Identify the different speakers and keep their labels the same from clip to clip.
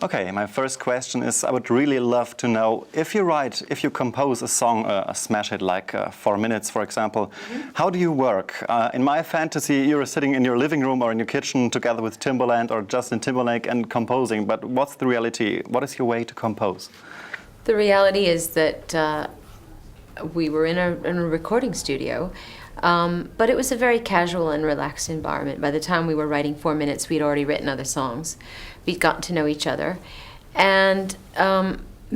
Speaker 1: Okay, my first question is, I would really love to know, if you compose a song, a smash hit like 4 minutes, for example, how do you work? In my fantasy, you're sitting in your living room or in your kitchen together with Timbaland or Justin Timberlake and composing, but what's the reality? What is your way to compose?
Speaker 2: The reality is that we were in a recording studio, but it was a very casual and relaxed environment. By the time we were writing 4 minutes, we'd already written other songs. We'd gotten to know each other. And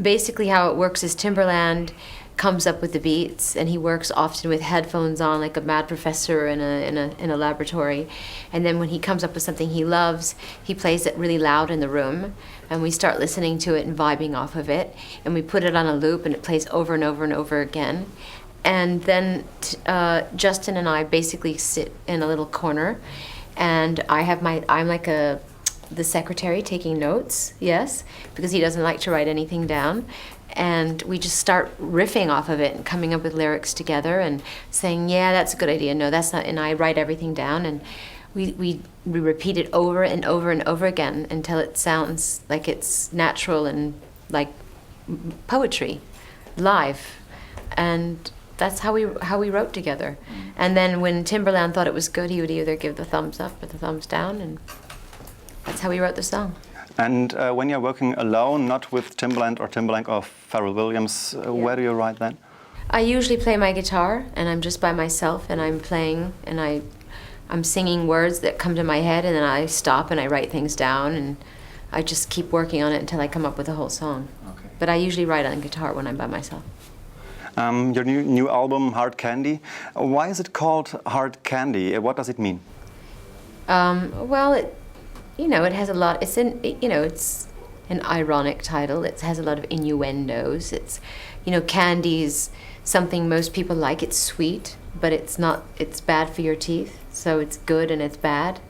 Speaker 2: basically how it works is Timberland comes up with the beats, and he works often with headphones on like a mad professor in a laboratory. And then when he comes up with something he loves, he plays it really loud in the room, and we start listening to it and vibing off of it. And we put it on a loop, and it plays over and over and over again. And then Justin and I basically sit in a little corner, and I'm like the secretary taking notes, yes, because he doesn't like to write anything down. And we just start riffing off of it and coming up with lyrics together and saying, yeah, that's a good idea, no, that's not, and I write everything down, and we repeat it over and over and over again until it sounds like it's natural and like poetry, live. And that's how we wrote together. And then when Timberland thought it was good, he would either give the thumbs up or the thumbs down, and that's how we wrote the song.
Speaker 1: And when you're working alone, not with Timbaland or Pharrell Williams, where do you write that?
Speaker 2: I usually play my guitar, and I'm just by myself, and I'm playing, and I'm singing words that come to my head, and then I stop and I write things down, and I just keep working on it until I come up with a whole song. Okay. But I usually write on guitar when I'm by myself.
Speaker 1: Your new album, Hard Candy, why is it called Hard Candy? What does it mean?
Speaker 2: Well, it has a lot. It's an ironic title. It has a lot of innuendos. It's, candy's something most people like. It's sweet, but it's not. It's bad for your teeth. So it's good and it's bad.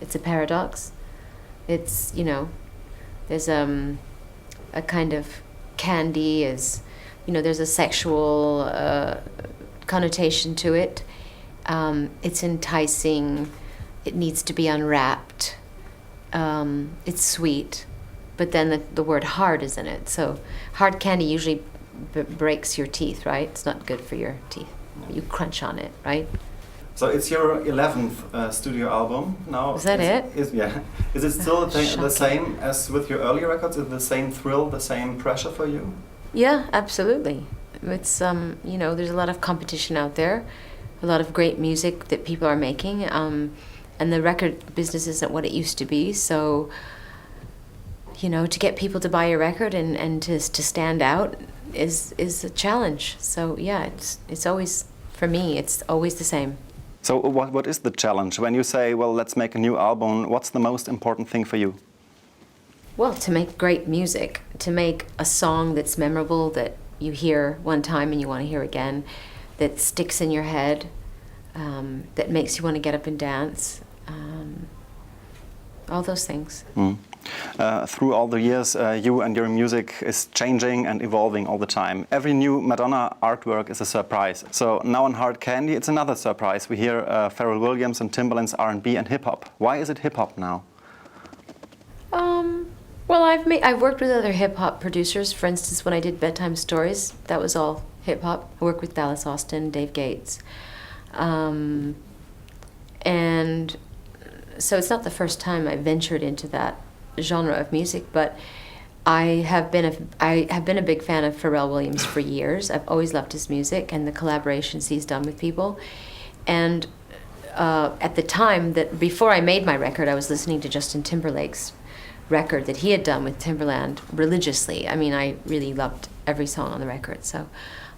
Speaker 2: It's a paradox. It's there's a kind of candy is. There's a sexual connotation to it. It's enticing. It needs to be unwrapped. It's sweet, but then the word hard is in it. So hard candy usually breaks your teeth, right? It's not good for your teeth. You crunch on it, right?
Speaker 1: So it's your 11th studio album now.
Speaker 2: Is that it?
Speaker 1: Is it still the same as with your earlier records? Is it the same thrill, the same pressure for you?
Speaker 2: Yeah, absolutely. It's there's a lot of competition out there, a lot of great music that people are making, and the record business isn't what it used to be. So, to get people to buy your record and to stand out is a challenge. So yeah, it's always, for me, it's always the same.
Speaker 1: So what is the challenge when you say, well, let's make a new album? What's the most important thing for you?
Speaker 2: Well, to make great music, to make a song that's memorable, that you hear one time and you want to hear again, that sticks in your head, that makes you want to get up and dance, all those things.
Speaker 1: Through all the years, you and your music is changing and evolving all the time. Every new Madonna artwork is a surprise. So now on Hard Candy, it's another surprise. We hear Pharrell Williams and Timbaland's R&B and hip-hop. Why is it hip-hop now?
Speaker 2: Well, I've worked with other hip-hop producers. For instance, when I did Bedtime Stories, that was all hip-hop. I worked with Dallas Austin, Dave Gates. And so it's not the first time I ventured into that genre of music, but I have been a big fan of Pharrell Williams for years. I've always loved his music and the collaborations he's done with people. And at the time, that before I made my record, I was listening to Justin Timberlake's record that he had done with Timberland religiously. I mean, I really loved every song on the record, so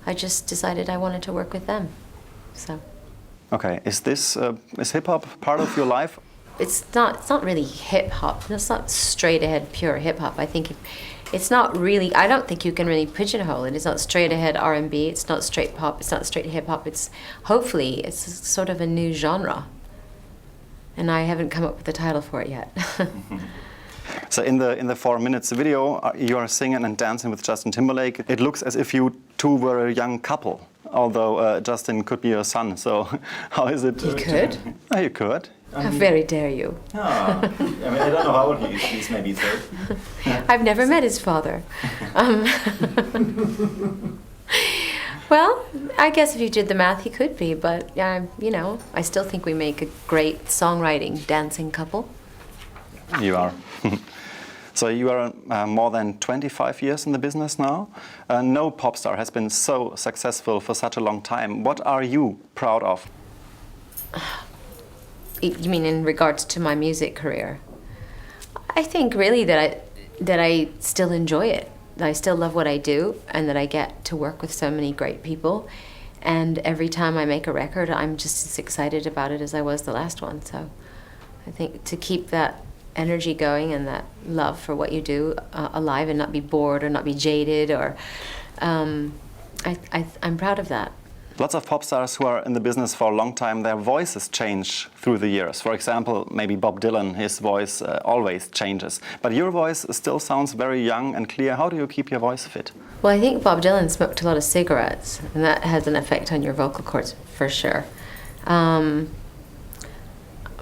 Speaker 2: I just decided I wanted to work with them. So. Okay,
Speaker 1: is hip hop part of your life?
Speaker 2: It's not really hip hop. It's not straight ahead pure hip hop. I think it's not really. I don't think you can really pigeonhole it. It's not straight ahead R&B. It's not straight pop. It's not straight hip hop. Hopefully it's sort of a new genre, and I haven't come up with a title for it yet.
Speaker 1: So in the 4 minutes video, you are singing and dancing with Justin Timberlake. It looks as if you two were a young couple, although Justin could be your son. So how is it?
Speaker 2: He could.
Speaker 1: Oh, you could.
Speaker 2: How very dare you?
Speaker 1: I mean, I don't know how old he is. He's maybe 3.
Speaker 2: I've never met his father. Well, I guess if you did the math, he could be, but you know, I still think we make a great songwriting, dancing couple.
Speaker 1: You are. So you are more than 25 years in the business now. No pop star has been so successful for such a long time. What are you proud of?
Speaker 2: You mean in regards to my music career? I think really that I still enjoy it. That I still love what I do, and that I get to work with so many great people. And every time I make a record, I'm just as excited about it as I was the last one. So I think to keep that energy going and that love for what you do alive, and not be bored or not be jaded, or I'm proud of that.
Speaker 1: Lots of pop stars who are in the business for a long time, their voices change through the years. For example, maybe Bob Dylan, his voice always changes. But your voice still sounds very young and clear. How do you keep your voice fit?
Speaker 2: Well, I think Bob Dylan smoked a lot of cigarettes, and that has an effect on your vocal cords for sure.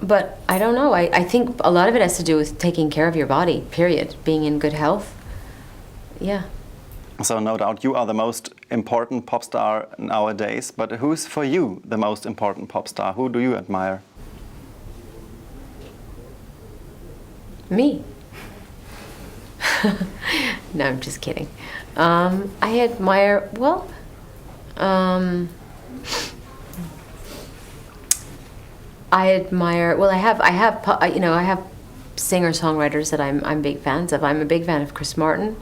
Speaker 2: But I don't know. I think a lot of it has to do with taking care of your body, period. Being in good health. Yeah.
Speaker 1: So no doubt you are the most important pop star nowadays, but who's for you the most important pop star? Who do you admire?
Speaker 2: Me. No, I'm just kidding. I admire, well, I have singer-songwriters that I'm big fans of. I'm a big fan of Chris Martin.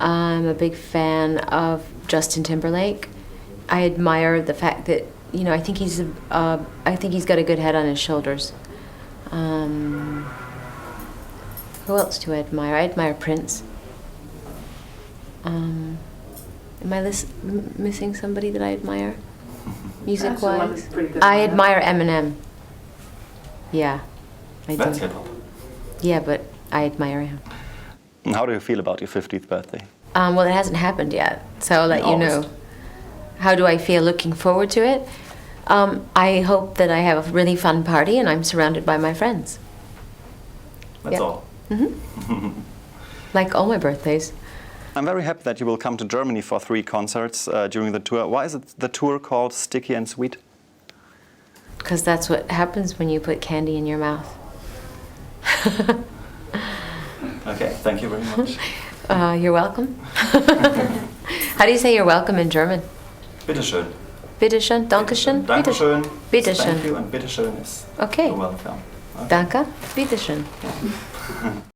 Speaker 2: I'm a big fan of Justin Timberlake. I admire the fact that, you know, I think he's got a good head on his shoulders. Who else do I admire? I admire Prince. Am I missing somebody that I admire? Music-wise? I admire Eminem. Yeah, I do.
Speaker 1: That's hip-hop.
Speaker 2: Yeah, but I admire him.
Speaker 1: And how do you feel about your 50th birthday?
Speaker 2: Well, it hasn't happened yet, so I'll let you know. How do I feel looking forward to it? I hope that I have a really fun party and I'm surrounded by my friends.
Speaker 1: That's all.
Speaker 2: Mm-hmm. Like all my birthdays.
Speaker 1: I'm very happy that you will come to Germany for 3 concerts during the tour. Why is it the tour called Sticky and Sweet?
Speaker 2: Because that's what happens when you put candy in your mouth.
Speaker 1: Okay, thank you very much.
Speaker 2: You're welcome. How do you say you're welcome in German?
Speaker 1: Bitteschön.
Speaker 2: Bitteschön, Dankeschön.
Speaker 1: Dankeschön.
Speaker 2: Bitteschön.
Speaker 1: Thank you, and bitteschön is
Speaker 2: Okay.
Speaker 1: you're welcome. Okay.
Speaker 2: Danke, bitteschön.